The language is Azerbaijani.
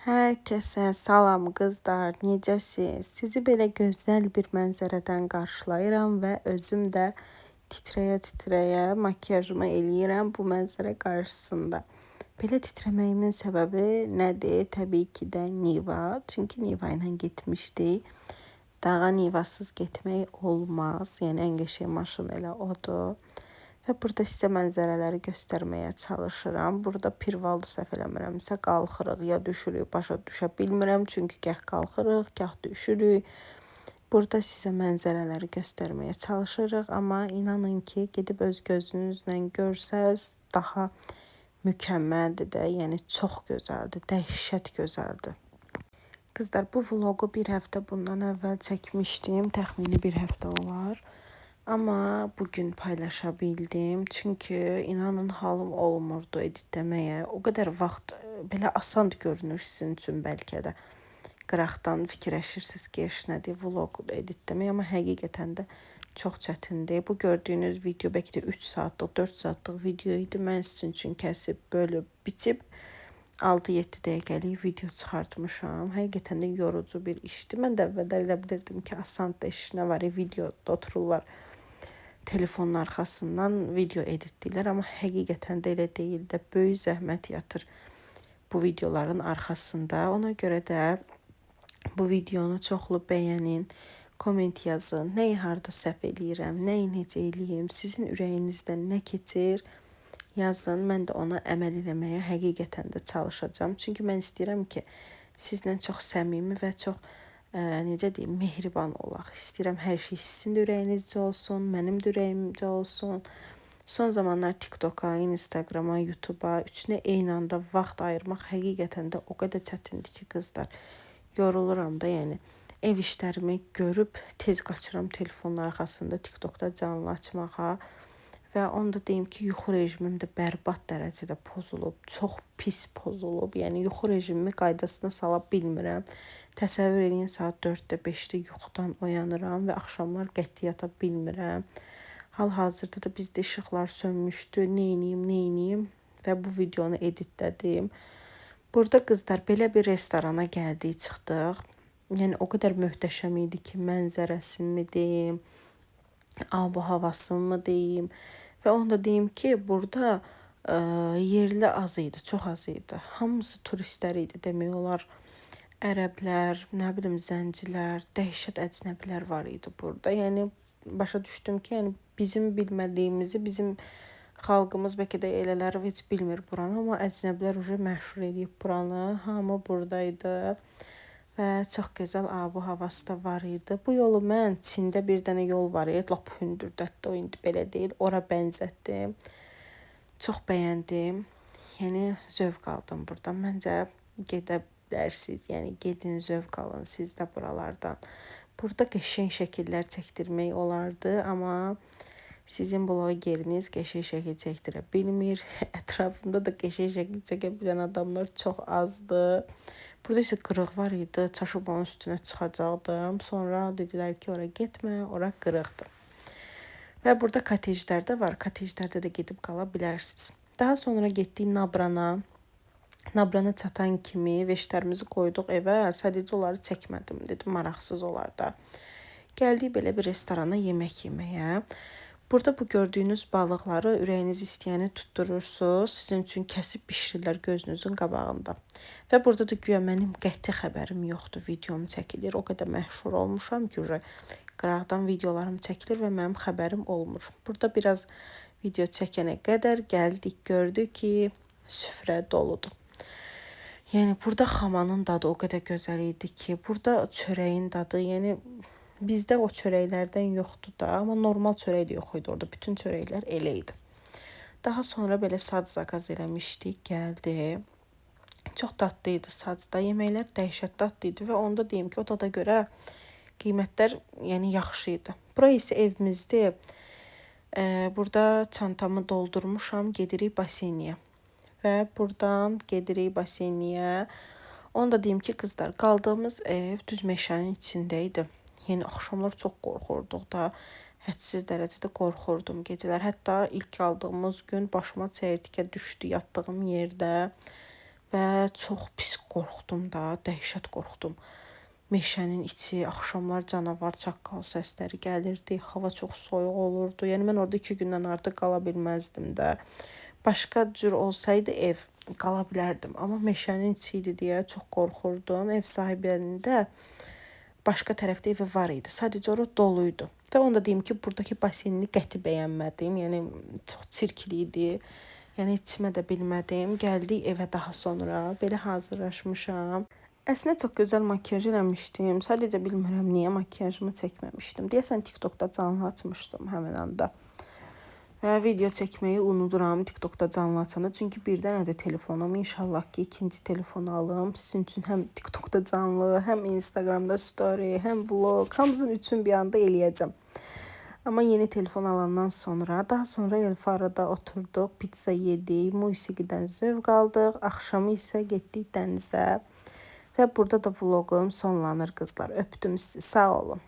Herkese salam qızlar, necəsiz? Sizi belə gözəl bir mənzərədən qarşılayıram və özüm də titrəyə-titrəyə makiyajımı eləyirəm bu mənzərə qarşısında. Belə titrəməyimin səbəbi nədir? Təbii ki də Niva. Çünki Niva ilə getmişdik. Dağa Nivasız getmək olmaz. Yəni ən qəşəng maşın elə odur. Və burada sizə mənzərələri göstərməyə çalışıram. Burada Pirvalda səhv eləmirəmsə qalxırıq ya düşürük, başa düşə bilmirəm. Çünki gah qalxırıq, gah düşürük. Burada sizə mənzərələri göstərməyə çalışırıq. Amma inanın ki, gedib öz gözünüzlə görsəz daha mükəmməldir də. Yəni çox gözəldir, dəhşət gözəldir. Qızlar, bu vlogu bir həftə bundan əvvəl çəkmişdim. Təxmini bir həftə olar. Amma bugün paylaşa bildim. Çünki inanın halım olmurdu editləməyə. O qədər vaxt belə asan görünür sizin üçün bəlkə də. Qıraqdan fikirləşirsiniz ki, nədir vlog editləmək, amma həqiqətən də çox çətindir. Bu gördüyünüz video bəlkə də 3 saatlıq, 4 saatlıq video idi. Mən sizin üçün kəsib, bölüb, biçib 6-7 dəqiqəlik video çıxartmışam. Həqiqətən də yorucu bir işdir. Mən də əvvəllər elə bilirdim ki, asan da iş nə var, videoda otururlar. Telefonun arxasından video editləyirlər, amma həqiqətən də elə deyil də, böyük zəhmət yatır bu videoların arxasında. Ona görə də bu videonu çoxlu bəyənin, komment yazın, nəyi harda səhv eləyirəm, nəyi necə eləyim, sizin ürəyinizdən nə keçir yazın. Mən də ona əməl eləməyə həqiqətən də çalışacağam. Çünki mən istəyirəm ki, sizlə çox səmimi və çox necə deyim, mehriban olaq. İstəyirəm hər şey sizin də ürəyinizcə olsun, mənim də ürəyimcə olsun. Son zamanlar TikToka, Instagrama, YouTube'a üçünə eyni anda vaxt ayırmaq həqiqətən də o qədər çətindir ki, qızlar. Yoruluram da, yəni. Ev işlərimi görüb tez qaçıram telefonun arxasında TikTokda canlı açmağa. Və onu da deyim ki, yuxu rejimim də bərbad dərəcədə pozulub, çox pis pozulub. Yəni yuxu rejimimi qaydasına sala bilmirəm. Təsəvvür edin, saat 4-də, 5-də yuxudan oyanıram və axşamlar qəti yata bilmirəm. Hal-hazırda da bizdə işıqlar sönmüşdü. Neyniyim və bu videonu editlədim. Burada qızlar belə bir restorana gəldik, çıxdıq. Yəni o qədər möhtəşəm idi ki, mənzərəsini deyim, ab-u havasını deyim. Və onu da deyim ki, burada yerli az idi, çox az idi. Hamısı turistlər idi demək olar. Ərəblər, nə bilim zəncilər, dəhşət əcnəbilər var idi burada. Yəni başa düşdüm ki, yəni bizim bilmədiyimizi bizim xalqımız bəlkə də elələr heç bilmir buranı, amma əcnəbilər məşhur edib buranı. Hamı buradaydı və çox gözəl ab-u havası da var idi. Bu yolu mən Çində bir dənə yol var idi, lap hündürdətdə o indi belə deyil, ora bənzətdim. Çox bəyəndim. Yəni zövq aldım buradan. Məncə gedə bilərsiniz. Yəni gedin, zövq alın siz də buralardan. Burada qəşəng şəkillər çəkdirmək olardı, amma sizin blogeriniz qəşəng şəkil çəkdirə bilmir. Ətrafında da qəşəng şəkil çəkə bilən adamlar çox azdır. Burada isə qırıq var idi. Çaşıb onun üstünə çıxacaqdım. Sonra dedilər ki, ora getmə, ora qırıqdır. Və burada kotejlər də var. Kotejlərdə də gedib qala bilərsiniz. Daha sonra getdik Nabrana. Nabrana çatan kimi veşlərimizi qoyduq evə. Sadəcə onları çəkmədim. Dedim, maraqsız olar da. Gəldik belə bir restorana yemək yeməyə. Burada bu gördüyünüz balıqları ürəyiniz istəyəni tutturursunuz. Sizin üçün kəsib bişirirlər gözünüzün qabağında. Və burada da güya mənim qəti xəbərim yoxdur. Videom çəkilir. O qədər məşhur olmuşam ki, qıraqdan videolarım çəkilir və mənim xəbərim olmur. Burada biraz video çəkənə qədər gəldik, gördük ki, süfrə doludur. Yəni burada xamanın dadı o qədər gözəl idi ki, burada çörəyin dadı, yəni bizdə o çörəklərdən yoxdur da, amma normal çörək də yox idi orada. Bütün çörəklər elə idi. Daha sonra belə sac zakaz eləmişdik, gəldi. Çox dadlı idi sacda. Yeməklər dəhşət dadlı idi və onda deyim ki, o dada görə qiymətlər yəni yaxşı idi. Bura isə evimizdir. Burada çantamı doldurmuşam, gedirik baseniyə. Və buradan gedirik baseniyə. Onu da deyim ki, qızlar, qaldığımız ev düz meşənin içində idi. Yəni axşamlar çox qorxurduq da, hədsiz dərəcədə qorxurdum gecələr. Hətta ilk aldığımız gün başıma çəyirtkə düşdü yatdığım yerdə və çox pis qorxdum da, dəhşət qorxdum. Meşənin içi, axşamlar canavar çaqqal səsləri gəlirdi, hava çox soyuq olurdu. Yəni mən orada 2 gündən artıq qala bilməzdim də. Başqa cür olsaydı ev qala bilərdim, amma meşənin içi idi deyə çox qorxurdum. Ev sahibinin də başqa tərəfdə evi var idi. Sadəcə ora doluydu. Və onu da deyim ki, buradakı basenini qəti bəyənmədim. Yəni çox çirkli idi. Yəni içmə də bilmədim. Gəldik evə daha sonra. Belə hazırlaşmışam. Əslində çox gözəl makiyaj eləmişdim. Sadəcə bilmirəm niyə makiyajımı çəkməmişdim. Deyəsən TikTokda canlı açmışdım həmin anda. Və video çəkməyi unuduram TikTokda canlı açanda. Çünki birdən evdə telefonum. İnşallah ki, ikinci telefonu alım. Sizin üçün həm TikTokda canlı, həm Instagramda story, həm vlog, hamısının üçün bir anda eləyəcəm. Amma yeni telefon alandan sonra, daha sonra Elfarada oturduq, pizza yedik, musiqidən zövq aldıq. Axşamı isə getdik dənizə. Və burada da vloqum sonlanır qızlar. Öpdüm sizi. Sağ olun.